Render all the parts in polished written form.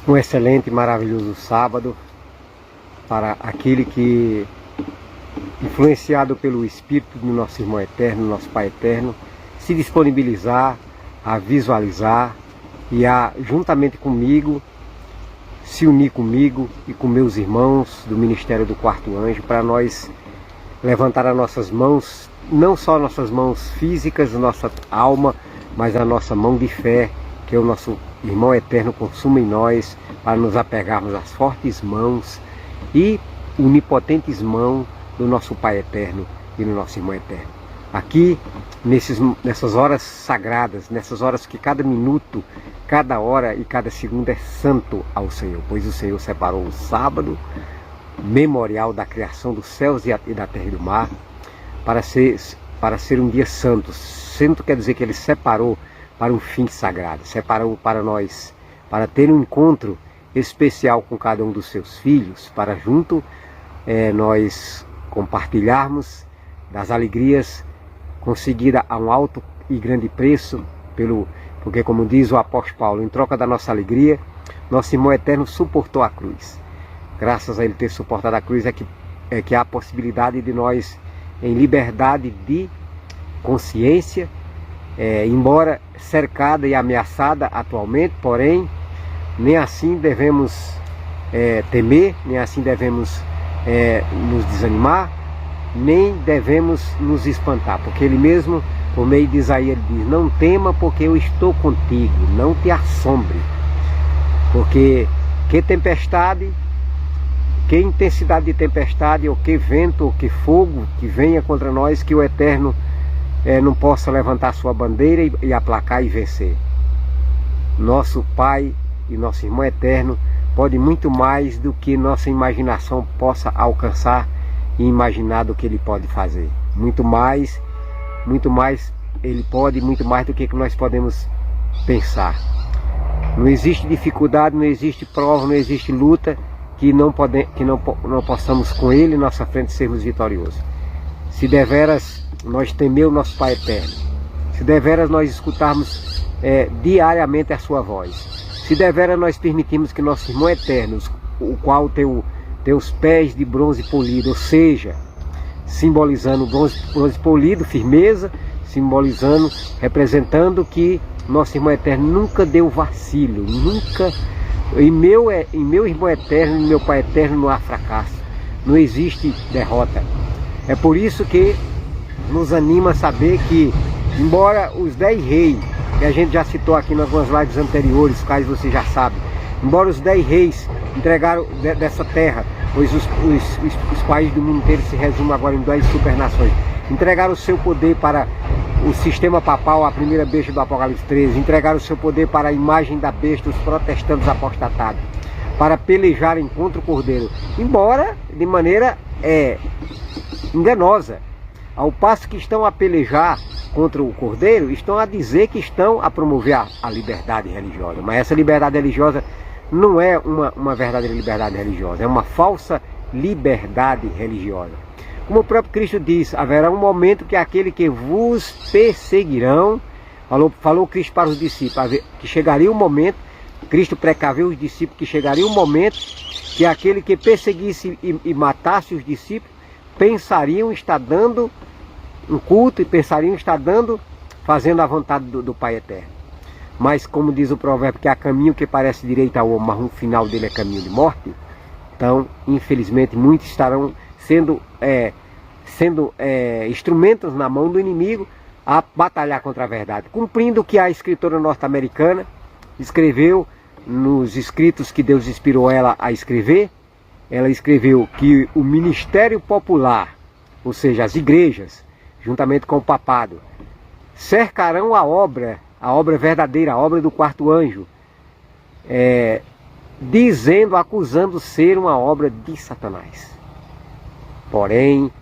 Um excelente e maravilhoso sábado para aquele que, influenciado pelo Espírito do nosso irmão eterno, nosso Pai eterno, se disponibilizar a visualizar e a, juntamente comigo, se unir comigo e com meus irmãos do Ministério do Quarto Anjo, para nós levantar as nossas mãos, não só nossas mãos físicas, nossa alma, mas a nossa mão de fé, que é o nosso irmão eterno consuma em nós, para nos apegarmos às fortes mãos e onipotentes mãos do nosso Pai eterno e do nosso irmão eterno. Aqui, nessas horas sagradas, nessas horas que cada minuto, cada hora e cada segundo é santo ao Senhor, pois o Senhor separou o sábado, memorial da criação dos céus e da terra e do mar, para ser um dia santo. Santo quer dizer que Ele separou para um fim sagrado, separou para nós, para ter um encontro especial com cada um dos seus filhos, para junto nós compartilharmos das alegrias conseguidas a um alto e grande preço, porque como diz o apóstolo Paulo, em troca da nossa alegria, nosso irmão eterno suportou a cruz. Graças a Ele ter suportado a cruz é que há a possibilidade de nós, em liberdade de consciência, embora cercada e ameaçada atualmente, porém, nem assim devemos temer, nem assim devemos nos desanimar, nem devemos nos espantar, porque Ele mesmo, por meio de Isaías, ele diz: não tema, porque eu estou contigo, não te assombre, porque que tempestade, que intensidade de tempestade, ou que vento, ou que fogo que venha contra nós, que o Eterno não possa levantar sua bandeira e aplacar e vencer. Nosso Pai e nosso irmão eterno pode muito mais do que nossa imaginação possa alcançar e imaginar do que Ele pode fazer. Muito mais Ele pode, muito mais do que nós podemos pensar. Não existe dificuldade, não existe prova, não existe luta que não possamos com Ele em nossa frente sermos vitoriosos. Se deveras nós temer o nosso Pai eterno, se deveras nós escutarmos diariamente a sua voz, se deveras nós permitirmos que nosso irmão eterno, o qual tem os pés de bronze polido, ou seja, simbolizando bronze polido, firmeza, simbolizando, representando que nosso irmão eterno nunca deu vacilo, nunca. Em meu irmão eterno, em meu Pai eterno, não há fracasso, não existe derrota. É por isso que nos anima a saber que, embora os 10 reis, que a gente já citou aqui nas algumas lives anteriores, quais você já sabe, embora os 10 reis entregaram dessa terra, pois os países do mundo inteiro se resumem agora em 10 supernações, entregaram o seu poder para o sistema papal, a primeira besta do Apocalipse 13, entregaram o seu poder para a imagem da besta, os protestantes apostatados, para pelejarem contra o Cordeiro, embora de maneira enganosa. Ao passo que estão a pelejar contra o Cordeiro, estão a dizer que estão a promover a liberdade religiosa, mas essa liberdade religiosa não é uma verdadeira liberdade religiosa, é uma falsa liberdade religiosa. Como o próprio Cristo diz, haverá um momento que aquele que vos perseguirão, falou Cristo para os discípulos, que chegaria um momento, Cristo precaveu os discípulos, que chegaria um momento que aquele que perseguisse e matasse os discípulos, pensariam estar dando um culto e pensariam estar fazendo a vontade do Pai eterno. Mas como diz o provérbio, que há caminho que parece direito ao homem, mas o final dele é caminho de morte, então, infelizmente, muitos estarão sendo instrumentos na mão do inimigo a batalhar contra a verdade, cumprindo o que a escritora norte-americana escreveu nos escritos que Deus inspirou ela a escrever. Ela escreveu que o ministério popular, ou seja, as igrejas, juntamente com o papado, cercarão a obra verdadeira, a obra do quarto anjo, acusando ser uma obra de Satanás. Porém,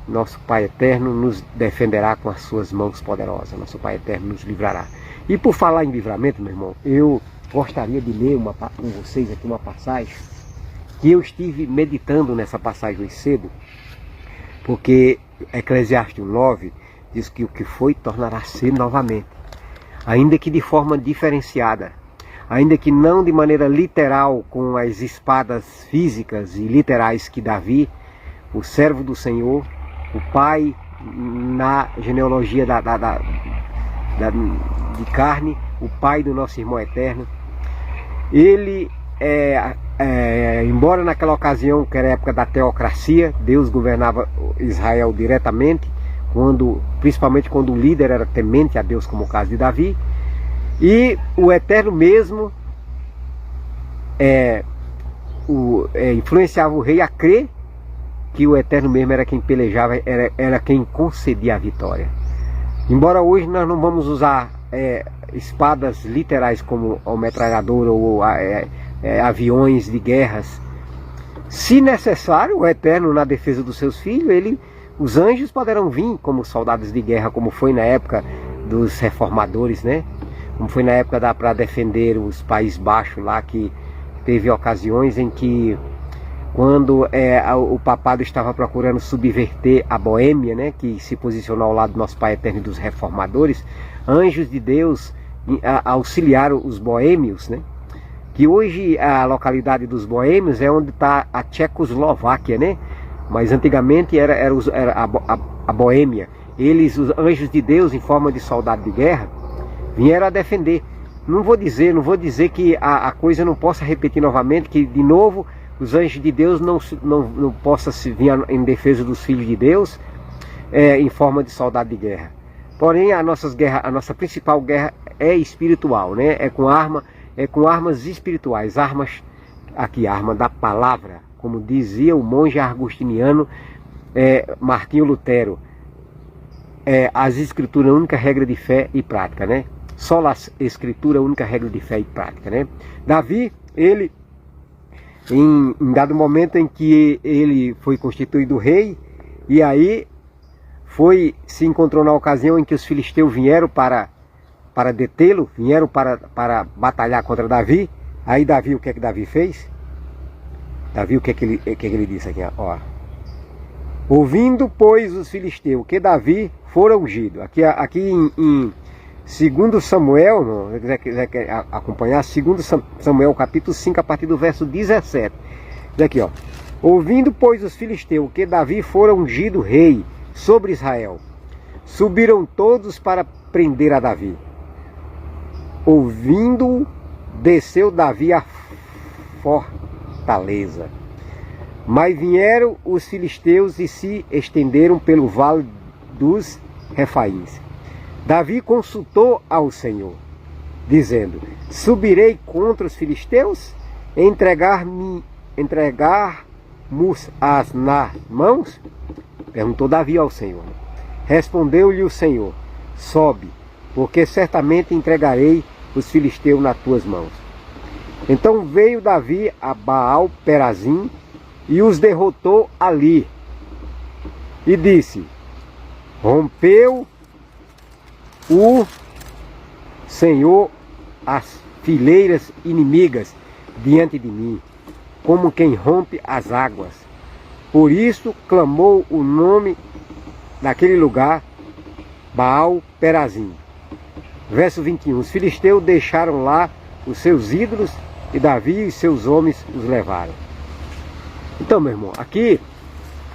nosso Pai eterno nos defenderá com as suas mãos poderosas, nosso Pai eterno nos livrará. E por falar em livramento, meu irmão, eu gostaria de ler com vocês aqui uma passagem, que eu estive meditando nessa passagem hoje cedo, porque Eclesiastes 9 diz que o que foi tornará a ser novamente, ainda que de forma diferenciada, ainda que não de maneira literal, com as espadas físicas e literais que Davi, o servo do Senhor, o pai na genealogia de carne, o pai do nosso irmão eterno, ele, embora naquela ocasião, que era a época da teocracia, Deus governava Israel diretamente, principalmente quando o líder era temente a Deus, como o caso de Davi, e o Eterno mesmo influenciava o rei a crer que o Eterno mesmo era quem pelejava, era quem concedia a vitória. Embora hoje nós não vamos usar espadas literais como a metralhadora ou aviões de guerras, se necessário, o Eterno, na defesa dos seus filhos, os anjos poderão vir como soldados de guerra, como foi na época dos reformadores, né? Como foi na época para defender os Países Baixos lá, que teve ocasiões em que, quando o papado estava procurando subverter a Boêmia, né, que se posicionou ao lado do nosso Pai Eterno e dos reformadores, anjos de Deus auxiliaram os boêmios, né? Que hoje a localidade dos boêmios é onde está a Tchecoslováquia, né? Mas antigamente era a Boêmia. Os anjos de Deus, em forma de soldado de guerra, vieram a defender. Não vou dizer que a coisa não possa repetir novamente, que de novo os anjos de Deus não possam se vir em defesa dos filhos de Deus em forma de soldado de guerra. Porém, a nossa principal guerra é espiritual, né? É com armas espirituais, arma da palavra, como dizia o monge agostiniano Martinho Lutero. As escrituras, a única regra de fé e prática, né? Só a escritura, a única regra de fé e prática, né? Davi, ele, em dado momento em que ele foi constituído rei, e aí se encontrou na ocasião em que os filisteus vieram para detê-lo, vieram para batalhar contra Davi. Aí Davi, o que é que Davi fez? Davi, o que é que ele disse aqui? Ó. Ouvindo, pois, os filisteus que Davi fora ungido. Aqui em 2 Samuel, se quiser acompanhar, 2 Samuel capítulo 5, a partir do verso 17. Diz aqui, ó. Ouvindo, pois, os filisteus que Davi fora ungido rei sobre Israel, subiram todos para prender a Davi. Ouvindo, desceu Davi a fortaleza. Mas vieram os filisteus e se estenderam pelo vale dos Refaíns. Davi consultou ao Senhor, dizendo: subirei contra os filisteus, entregar-nos as nas mãos? Perguntou Davi ao Senhor. Respondeu-lhe o Senhor: sobe, porque certamente entregarei os filisteus nas tuas mãos. Então veio Davi a Baal-Perazim e os derrotou ali. E disse: rompeu o Senhor as fileiras inimigas diante de mim, como quem rompe as águas. Por isso clamou o nome daquele lugar Baal-Perazim. Verso 21. Os filisteus deixaram lá os seus ídolos e Davi e seus homens os levaram. Então, meu irmão, aqui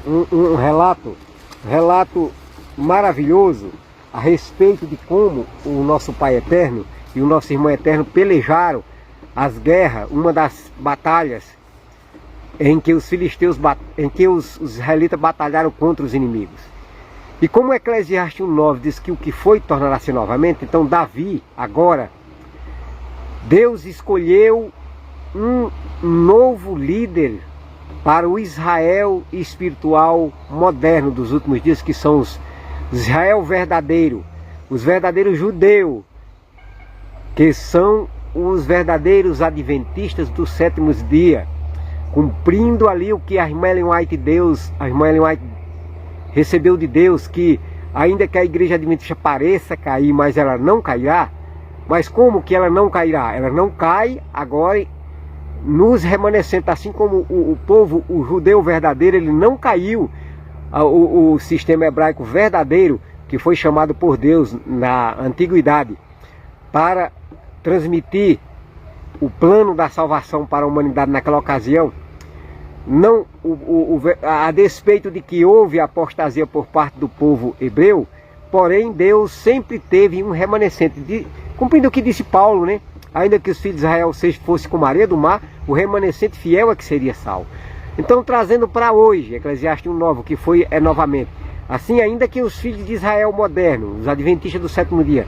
um relato maravilhoso a respeito de como o nosso Pai Eterno e o nosso irmão Eterno pelejaram as guerras, uma das batalhas em que os israelitas batalharam contra os inimigos. E como Eclesiastes 1:9 diz que o que foi tornará-se novamente, então Davi, agora, Deus escolheu um novo líder para o Israel espiritual moderno dos últimos dias, que são os Israel verdadeiro, os verdadeiros judeus, que são os verdadeiros adventistas dos sétimos dias, cumprindo ali o que a irmã Ellen White recebeu de Deus, que ainda que a igreja adventista pareça cair, mas ela não cairá. Mas como que ela não cairá? Ela não cai agora nos remanescentes, assim como o povo, o judeu verdadeiro, ele não caiu. O sistema hebraico verdadeiro, que foi chamado por Deus na antiguidade para transmitir o plano da salvação para a humanidade naquela ocasião, não, a despeito de que houve apostasia por parte do povo hebreu, porém Deus sempre teve um remanescente, cumprindo o que disse Paulo, né? Ainda que os filhos de Israel fossem como a areia do mar, o remanescente fiel é que seria salvo. Então, trazendo para hoje, Eclesiastes 1:9, que foi novamente, assim, ainda que os filhos de Israel modernos, os adventistas do sétimo dia,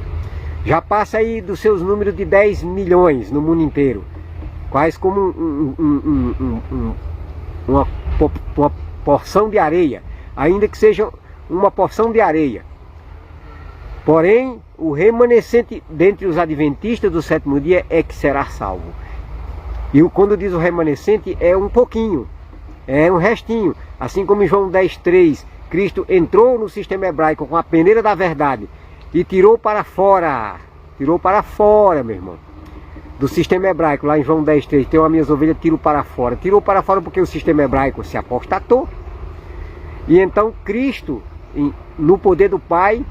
já passa aí dos seus números de 10 milhões no mundo inteiro, quase como uma porção de areia, ainda que seja uma porção de areia. Porém, o remanescente dentre os adventistas do sétimo dia é que será salvo. E quando diz o remanescente, é um pouquinho, é um restinho. Assim como em João 10:3, Cristo entrou no sistema hebraico com a peneira da verdade e tirou para fora, meu irmão, do sistema hebraico. Lá em João 10:3, tem uma minhas ovelhas, tirou para fora porque o sistema hebraico se apostatou. E então Cristo, no poder do Pai,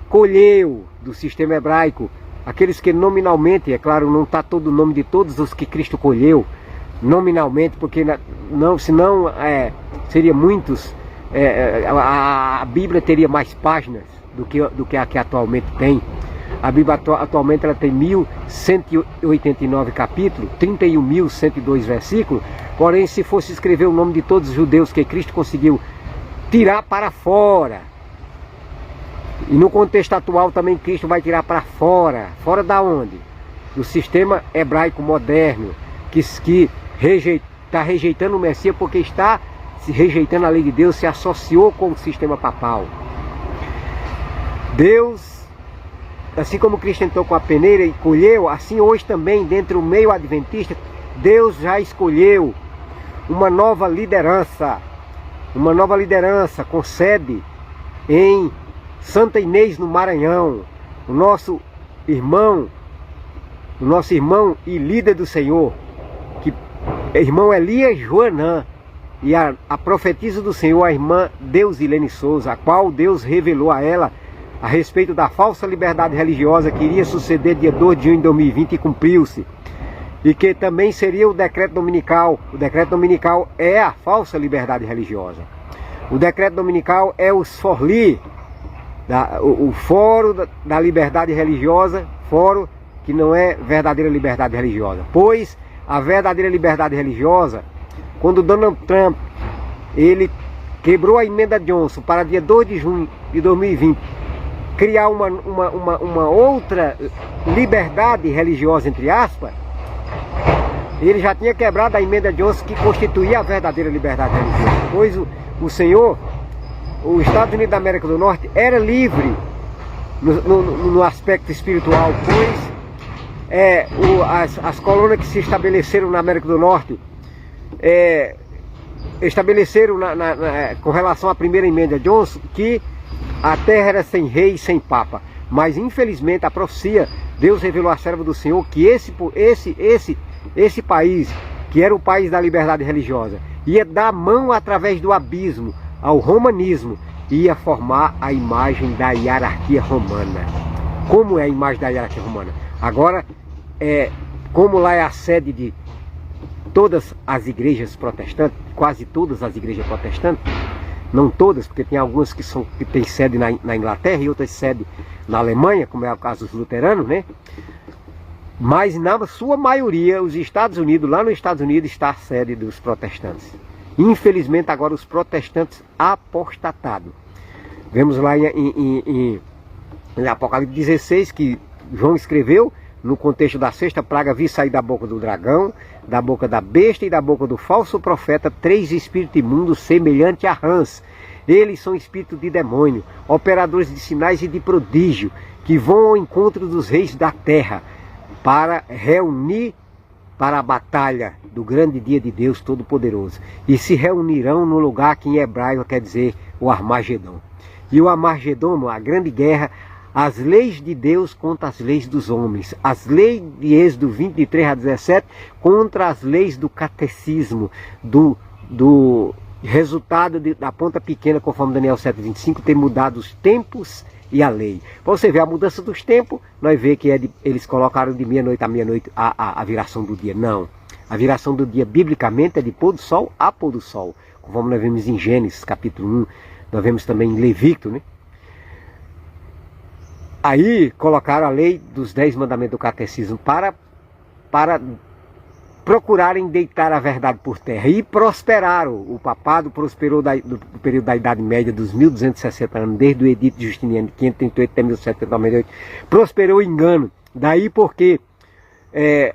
colheu do sistema hebraico aqueles que nominalmente, é claro, não está todo o nome de todos os que Cristo colheu nominalmente, porque senão seria muitos, a Bíblia teria mais páginas do que a que atualmente tem. A Bíblia atualmente ela tem 1189 capítulos, 31.102 versículos, porém se fosse escrever o nome de todos os judeus que Cristo conseguiu tirar para fora, e no contexto atual também Cristo vai tirar para fora. Fora da onde? Do sistema hebraico moderno, que está rejeitando o Messias porque está se rejeitando a lei de Deus, se associou com o sistema papal. Deus, assim como Cristo entrou com a peneira e colheu, assim hoje também dentro do meio adventista, Deus já escolheu uma nova liderança com sede em Santa Inês, no Maranhão. O nosso irmão e líder do Senhor, que é irmão Elias Joanã, e a profetisa do Senhor, a irmã Deusilene Souza, a qual Deus revelou a ela a respeito da falsa liberdade religiosa que iria suceder dia 2 de junho de 2020 e cumpriu-se. E que também seria o decreto dominical. O decreto dominical é a falsa liberdade religiosa. O decreto dominical é o SFORLI, o Fórum da Liberdade Religiosa, fórum que não é verdadeira liberdade religiosa. Pois a verdadeira liberdade religiosa, quando Donald Trump ele quebrou a emenda Johnson para dia 2 de junho de 2020, criar uma outra liberdade religiosa, entre aspas, ele já tinha quebrado a emenda Johnson, que constituía a verdadeira liberdade religiosa. Pois o Senhor, os Estados Unidos da América do Norte, era livre no aspecto espiritual, pois as colônias que se estabeleceram na América do Norte estabeleceram com relação à primeira emenda Johnson que a terra era sem rei e sem papa. Mas infelizmente a profecia, Deus revelou à serva do Senhor que esse país, que era o país da liberdade religiosa, ia dar mão através do abismo ao romanismo, ia formar a imagem da hierarquia romana. Como é a imagem da hierarquia romana? Agora, como lá é a sede de todas as igrejas protestantes, quase todas as igrejas protestantes, não todas, porque tem algumas que têm sede na Inglaterra e outras sede na Alemanha, como é o caso dos luteranos, né? Mas na sua maioria, os Estados Unidos, lá nos Estados Unidos está a sede dos protestantes. Infelizmente agora os protestantes apostatados. Vemos lá em Apocalipse 16 que João escreveu, no contexto da sexta praga, vi sair da boca do dragão, da boca da besta e da boca do falso profeta 3 espíritos imundos semelhantes a rãs. Eles são espíritos de demônio, operadores de sinais e de prodígio, que vão ao encontro dos reis da terra para reunir para a batalha do grande dia de Deus Todo-Poderoso. E se reunirão no lugar que em hebraico quer dizer o Armagedon. E o Armagedon, a grande guerra, as leis de Deus contra as leis dos homens. As leis de Êxodo 23-17 contra as leis do catecismo, do resultado da ponta pequena, conforme Daniel 7:25, ter mudado os tempos e a lei. Para você ver a mudança dos tempos, nós vemos que eles colocaram de meia-noite a meia-noite a viração do dia. Não. A viração do dia, biblicamente, é de pôr do sol a pôr do sol. Como nós vemos em Gênesis, capítulo 1, nós vemos também em Levítico, né? Aí colocaram a lei dos 10 mandamentos do catecismo para procurarem deitar a verdade por terra. E prosperaram. O papado prosperou do período da Idade Média, dos 1260 anos, desde o Edito de Justiniano, de 538 até 1798. Prosperou o engano. Daí porque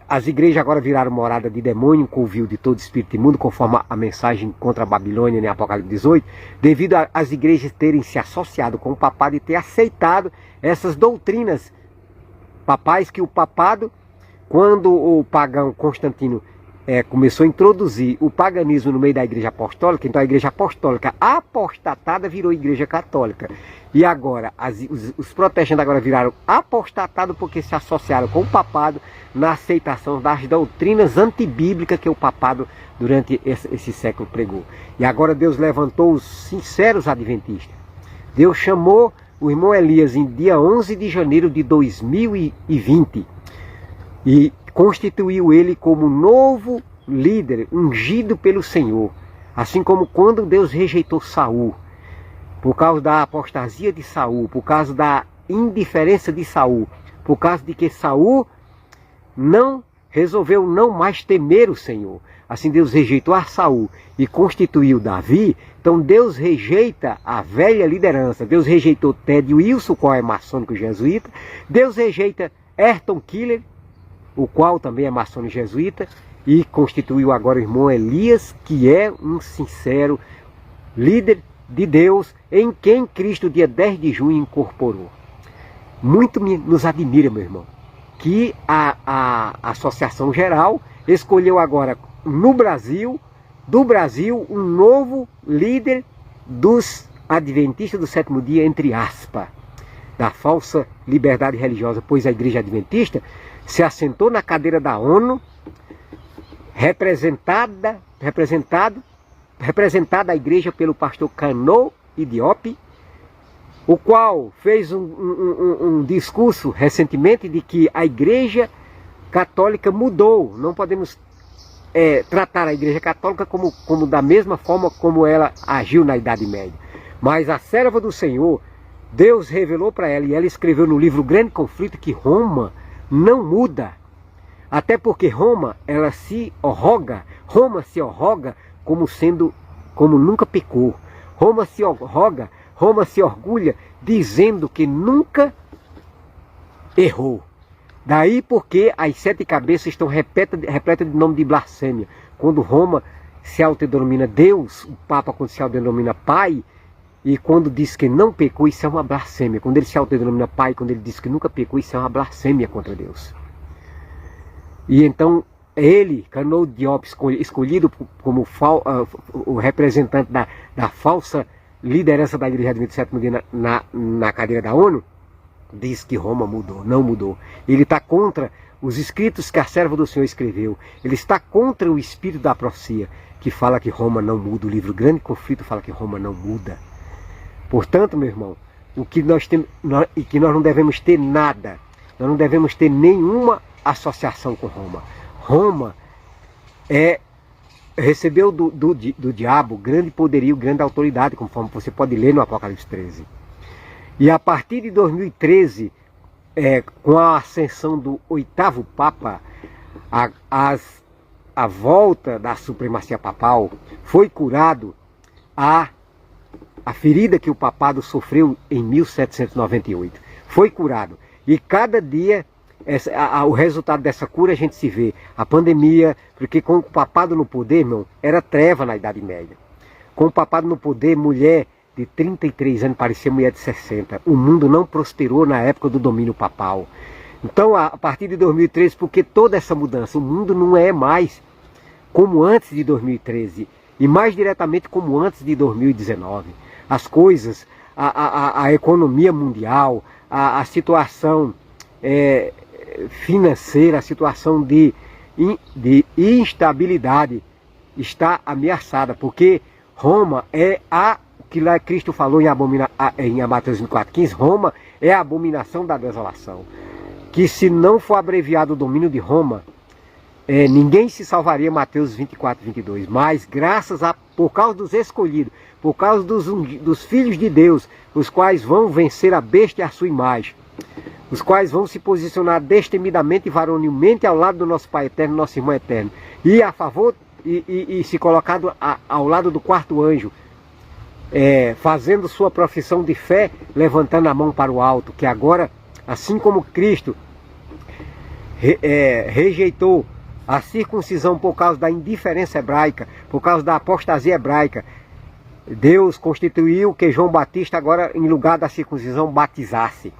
as igrejas agora viraram morada de demônio, covil de todo espírito imundo, conforme a mensagem contra a Babilônia em Apocalipse 18, devido às igrejas terem se associado com o papado e ter aceitado essas doutrinas papais, que o papado, quando o pagão Constantino começou a introduzir o paganismo no meio da igreja apostólica, então a igreja apostólica apostatada virou igreja católica. E agora, os protestantes agora viraram apostatados porque se associaram com o papado na aceitação das doutrinas antibíblicas que o papado durante esse século pregou. E agora Deus levantou os sinceros adventistas. Deus chamou o irmão Elias em dia 11 de janeiro de 2020 e constituiu ele como novo líder, ungido pelo Senhor. Assim como quando Deus rejeitou Saul, por causa da apostasia de Saul, por causa da indiferença de Saul, por causa de que Saul não resolveu não mais temer o Senhor. Assim Deus rejeitou a Saul e constituiu Davi. Então Deus rejeita a velha liderança. Deus rejeitou Ted Wilson, qual é maçônico jesuíta. Deus rejeita Ayrton Killer, o qual também é maçônico jesuíta, e constituiu agora o irmão Elias, que é um sincero líder de Deus, em quem Cristo, dia 10 de junho, incorporou. Muito nos admira, meu irmão, que a Associação Geral escolheu agora, no Brasil, um novo líder dos adventistas do sétimo dia, entre aspas, da falsa liberdade religiosa, pois a igreja adventista se assentou na cadeira da ONU, representada a igreja pelo pastor Cano Diop, o qual fez um discurso recentemente de que a igreja católica mudou. Não podemos tratar a igreja católica como da mesma forma como ela agiu na Idade Média. Mas a serva do Senhor, Deus revelou para ela, e ela escreveu no livro Grande Conflito, que Roma não muda. Até porque Roma se arroga como nunca pecou. Roma se orgulha dizendo que nunca errou. Daí porque as 7 cabeças estão repletas de nome de blasfêmia. Quando Roma se autodenomina Deus, o Papa quando se autodenomina Pai, e quando diz que não pecou, isso é uma blasfêmia. Quando ele se autodenomina Pai, quando ele diz que nunca pecou, isso é uma blasfêmia contra Deus. E então ele, Cano Diop, escolhido como o representante da falsa liderança da Igreja Adventista do Sétimo Dia na cadeira da ONU, diz que Roma mudou, não mudou. Ele está contra os escritos que a serva do Senhor escreveu. Ele está contra o espírito da profecia, que fala que Roma não muda. O livro Grande Conflito fala que Roma não muda. Portanto, meu irmão, o que nós temos, e que nós não devemos ter nada, nós não devemos ter nenhuma associação com Roma. Roma recebeu do diabo grande poderio, grande autoridade, conforme você pode ler no Apocalipse 13. E a partir de 2013, com a ascensão do 8º Papa, a volta da supremacia papal, foi curado a ferida que o papado sofreu em 1798. Foi curado. E cada dia, o resultado dessa cura a gente se vê. A pandemia, porque com o papado no poder, irmão, era treva na Idade Média. Com o papado no poder, mulher de 33 anos parecia mulher de 60. O mundo não prosperou na época do domínio papal. Então, a partir de 2013, porque toda essa mudança, o mundo não é mais como antes de 2013, e mais diretamente como antes de 2019. As coisas, a economia mundial, a situação financeira, a situação de instabilidade está ameaçada, porque Roma é que lá Cristo falou em Mateus 24,15, Roma é a abominação da desolação. Que se não for abreviado o domínio de Roma, ninguém se salvaria, Mateus 24,22. Mas por causa dos escolhidos, por causa dos filhos de Deus, os quais vão vencer a besta e a sua imagem, os quais vão se posicionar destemidamente e varonilmente ao lado do nosso Pai Eterno, nosso Irmão Eterno, e a favor e se colocado ao lado do quarto anjo, fazendo sua profissão de fé, levantando a mão para o alto, que agora, assim como Cristo rejeitou a circuncisão por causa da indiferença hebraica, por causa da apostasia hebraica, Deus constituiu que João Batista agora, em lugar da circuncisão, batizasse.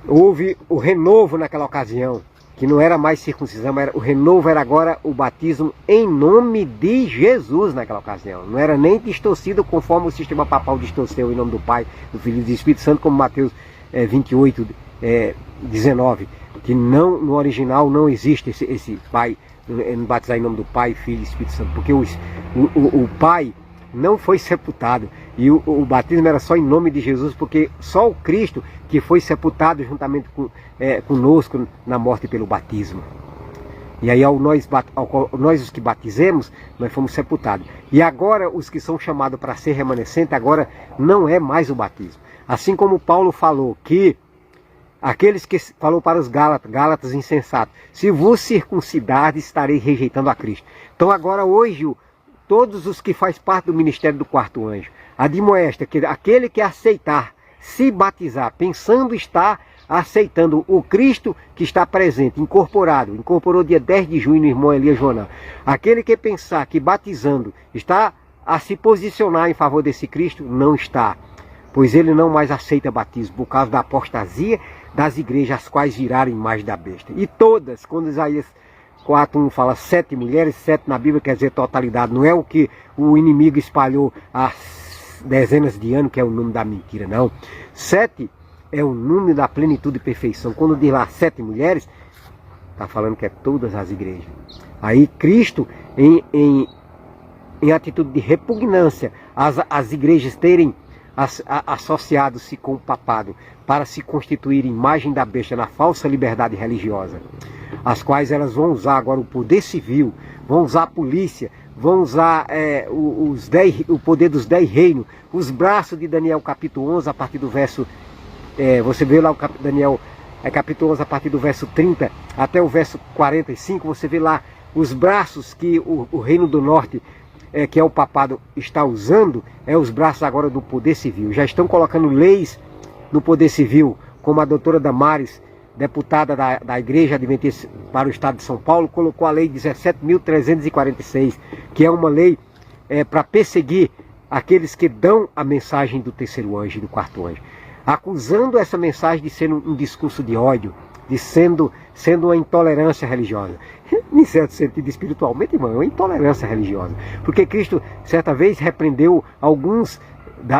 Houve o renovo naquela ocasião, que não era mais circuncisão, o renovo era agora o batismo em nome de Jesus naquela ocasião. Não era nem distorcido conforme o sistema papal distorceu em nome do Pai, do Filho e do Espírito Santo, como Mateus 28, 19. Que não, no original não existe esse Pai, batizar em nome do Pai, Filho e Espírito Santo, porque o Pai não foi sepultado, e o batismo era só em nome de Jesus, porque só o Cristo que foi sepultado juntamente conosco na morte pelo batismo. E aí nós os que batizemos, nós fomos sepultados. E agora os que são chamados para ser remanescente, agora não é mais o batismo. Assim como Paulo falou que aqueles que falou para os Gálatas insensatos, se vos circuncidardes, estareis rejeitando a Cristo. Então agora hoje, todos os que faz parte do ministério do quarto anjo, admoesta que aquele que aceitar se batizar, pensando estar aceitando o Cristo que está presente, incorporou dia 10 de junho no irmão Elias Joná. Aquele que pensar que batizando está a se posicionar em favor desse Cristo, não está. Pois ele não mais aceita batismo por causa da apostasia das igrejas, as quais viraram imagem da besta. E todas, quando Isaías 4:1 fala 7 mulheres, 7 na Bíblia quer dizer totalidade, não é o que o inimigo espalhou há dezenas de anos, que é o número da mentira, não. 7 é o número da plenitude e perfeição. Quando diz lá 7 mulheres, está falando que é todas as igrejas. Aí Cristo, em atitude de repugnância, as igrejas terem associado-se com o papado para se constituir imagem da besta na falsa liberdade religiosa, as quais elas vão usar agora o poder civil, vão usar a polícia, vão usar o poder dos 10 reinos, os braços de Daniel capítulo 11 a partir do verso, você vê lá o Daniel capítulo 11 a partir do verso 30 até o verso 45, você vê lá os braços que o reino do norte, que é o papado, está usando, os braços agora do poder civil. Já estão colocando leis no poder civil, como a doutora Damares, deputada da Igreja Adventista para o Estado de São Paulo, colocou a lei 17.346, que é uma lei para perseguir aqueles que dão a mensagem do terceiro anjo e do quarto anjo, acusando essa mensagem de ser um discurso de ódio, de sendo uma intolerância religiosa. Em certo sentido, espiritualmente, irmão, é uma intolerância religiosa. Porque Cristo, certa vez, repreendeu alguns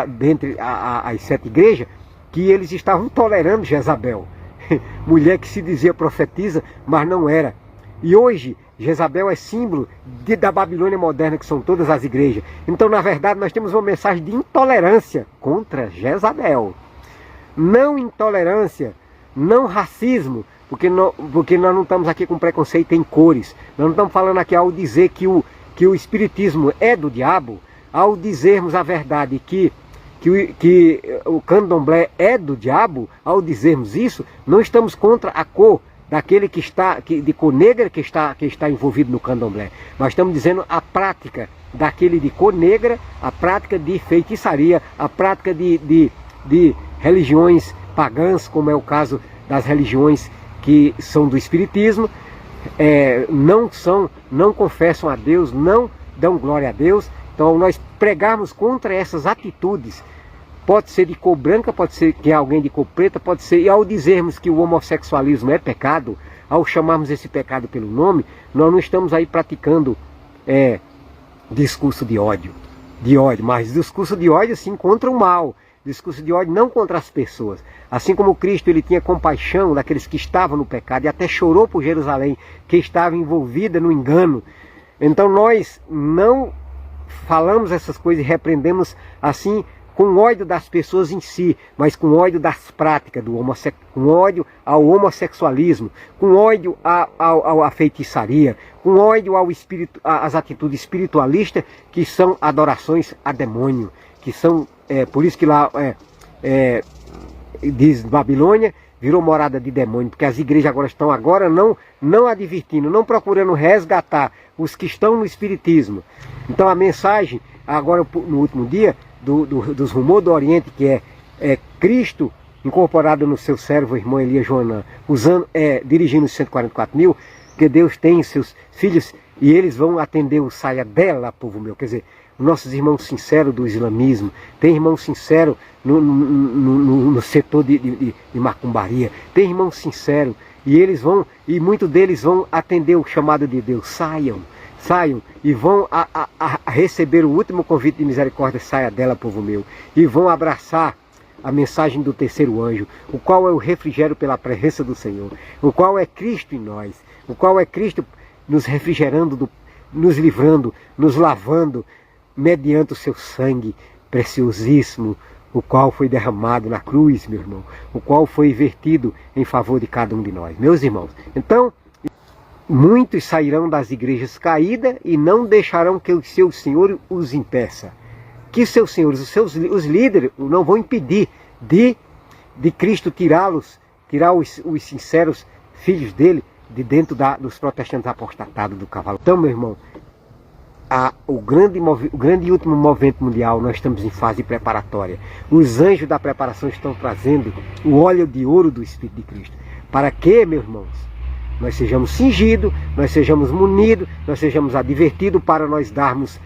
dentre as 7 igrejas, que eles estavam tolerando Jezabel. Mulher que se dizia profetisa, mas não era. E hoje, Jezabel é símbolo da Babilônia moderna, que são todas as igrejas. Então, na verdade, nós temos uma mensagem de intolerância contra Jezabel. Não intolerância, não racismo, porque nós não estamos aqui com preconceito em cores. Nós não estamos falando aqui ao dizer que o espiritismo é do diabo, ao dizermos a verdade que o candomblé é do diabo, ao dizermos isso, não estamos contra a cor daquele de cor negra que está envolvido no candomblé. Nós estamos dizendo a prática daquele de cor negra, a prática de feitiçaria, a prática de religiões pagãs, como é o caso das religiões que são do espiritismo, não confessam a Deus, não dão glória a Deus. Então nós pregarmos contra essas atitudes, pode ser de cor branca, pode ser que é alguém de cor preta, pode ser, e ao dizermos que o homossexualismo é pecado, ao chamarmos esse pecado pelo nome, nós não estamos aí praticando discurso de ódio, mas discurso de ódio sim contra o mal, discurso de ódio não contra as pessoas. Assim como Cristo, ele tinha compaixão daqueles que estavam no pecado e até chorou por Jerusalém, que estava envolvida no engano. Então nós não falamos essas coisas e repreendemos assim, com ódio das pessoas em si, mas com ódio das práticas, com ódio ao homossexualismo, com ódio à feitiçaria, com ódio às atitudes espiritualistas, que são adorações a demônio, que são, por isso que lá diz Babilônia, virou morada de demônio, porque as igrejas agora estão não advertindo, não procurando resgatar os que estão no espiritismo. Então a mensagem, agora no último dia, dos rumores do Oriente, que é Cristo incorporado no seu servo, irmão Elias Joanã, dirigindo os 144 mil, porque Deus tem seus filhos e eles vão atender o saia dela, povo meu. Quer dizer, nossos irmãos sinceros do islamismo, tem irmão sincero no setor de macumbaria, tem irmão sincero, e muitos deles vão atender o chamado de Deus. Saiam e vão a receber o último convite de misericórdia, saia dela, povo meu, e vão abraçar a mensagem do terceiro anjo, o qual é o refrigério pela presença do Senhor, o qual é Cristo em nós, o qual é Cristo nos refrigerando, nos livrando, nos lavando, mediante o seu sangue preciosíssimo, o qual foi derramado na cruz, meu irmão, o qual foi vertido em favor de cada um de nós, meus irmãos. Então, muitos sairão das igrejas caídas e não deixarão que o seu Senhor os impeça. Que seus senhores, os líderes, não vão impedir de Cristo tirar os sinceros filhos dele de dentro dos protestantes apostatados do cavalo. Então, meu irmão, o grande e último movimento mundial, nós estamos em fase preparatória. Os anjos da preparação estão trazendo o óleo de ouro do Espírito de Cristo. Para que, meus irmãos, nós sejamos cingidos, nós sejamos munidos, nós sejamos advertidos para nós darmos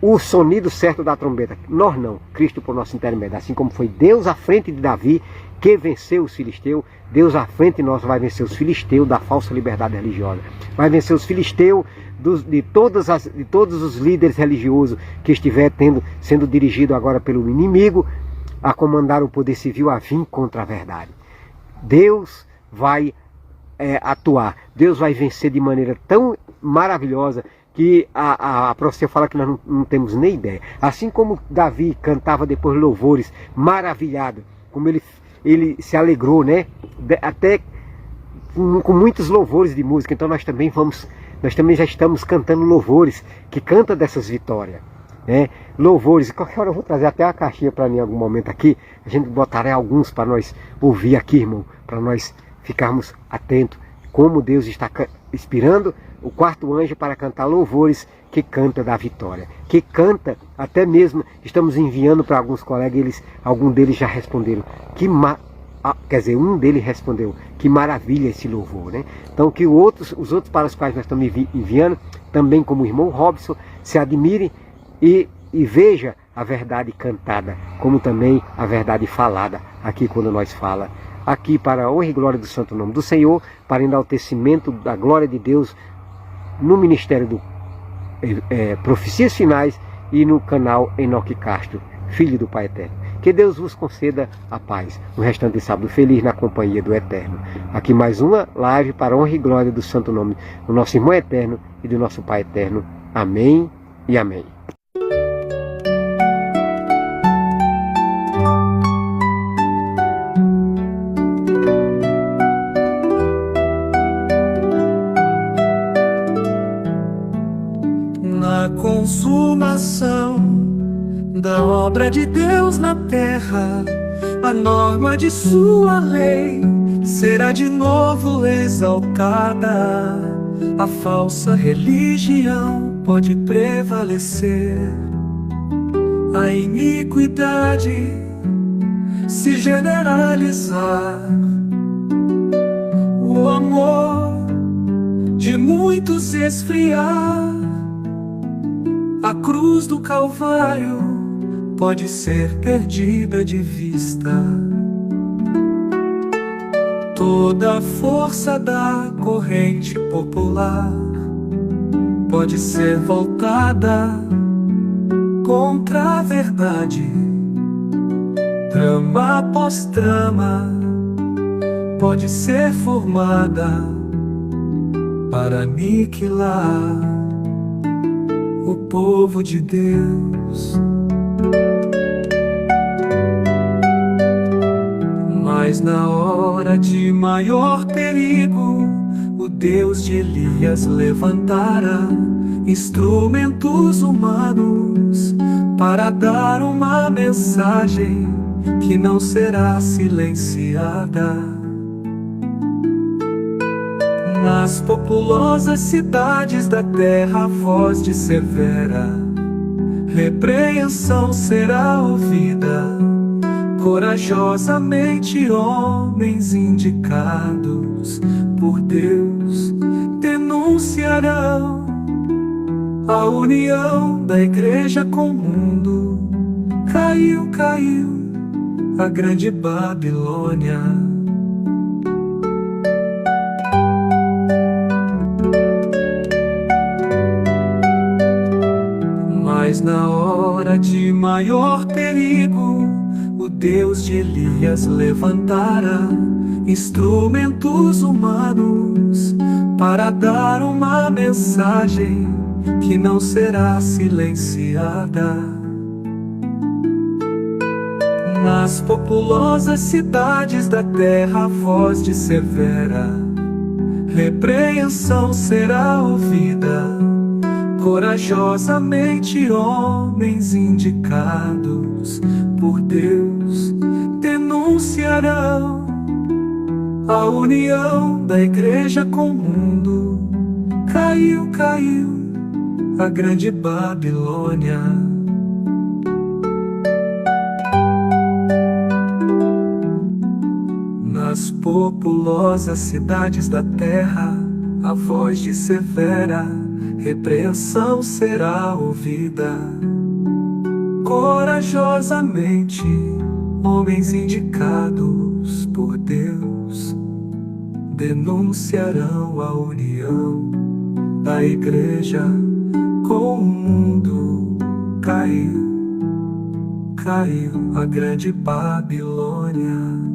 o sonido certo da trombeta. Nós não, Cristo por nosso intermédio. Assim como foi Deus à frente de Davi, que venceu os filisteus, Deus à frente de nós vai vencer os filisteus da falsa liberdade religiosa. Vai vencer os filisteus de todos os líderes religiosos que estiver sendo dirigido agora pelo inimigo a comandar o poder civil a vir contra a verdade. Deus vai atuar. Deus vai vencer de maneira tão maravilhosa que a profecia fala que nós não temos nem ideia. Assim como Davi cantava depois louvores, maravilhado, como ele se alegrou, né? Até com muitos louvores de música. Então nós também já estamos cantando louvores, que canta dessas vitórias, né? Louvores, qualquer hora eu vou trazer até uma caixinha para mim em algum momento aqui, a gente botará alguns para nós ouvir aqui, irmão, para nós ficarmos atentos, como Deus está inspirando o quarto anjo para cantar louvores, que canta da vitória, que canta, até mesmo estamos enviando para alguns colegas, alguns deles já responderam, quer dizer, um deles respondeu, que maravilha esse louvor, né? Então que os outros para os quais nós estamos enviando, também como o irmão Robson, se admirem e veja a verdade cantada, como também a verdade falada, aqui quando nós fala, aqui para a honra e glória do santo nome do Senhor, para enaltecimento da glória de Deus, no ministério do Profecias Finais e no canal Enoque Castro, filho do Pai Eterno. Que Deus vos conceda a paz. Um restante de sábado feliz na companhia do Eterno. Aqui mais uma live para a honra e glória do santo nome do nosso irmão eterno e do nosso Pai Eterno. Amém e amém. Na consumação da obra de Deus na terra, a norma de sua lei será de novo exaltada. A falsa religião pode prevalecer, a iniquidade se generalizar, o amor de muitos esfriar. A cruz do Calvário pode ser perdida de vista. Toda a força da corrente popular pode ser voltada contra a verdade. Trama após trama pode ser formada para aniquilar o povo de Deus. Mas na hora de maior perigo, o Deus de Elias levantara instrumentos humanos para dar uma mensagem que não será silenciada. Nas populosas cidades da terra, a voz de severa repreensão será ouvida. Corajosamente, homens indicados por Deus denunciarão a união da igreja com o mundo. Caiu, caiu a grande Babilônia. Mas na hora de maior perigo, o Deus de Elias levantara instrumentos humanos para dar uma mensagem que não será silenciada. Nas populosas cidades da terra, a voz de severa repreensão será ouvida. Corajosamente, homens indicados por Deus denunciarão a união da igreja com o mundo. Caiu, caiu a grande Babilônia. Nas populosas cidades da terra, a voz de severa repreensão será ouvida. Corajosamente, homens indicados por Deus denunciarão a união da igreja com o mundo. Caiu, caiu a grande Babilônia.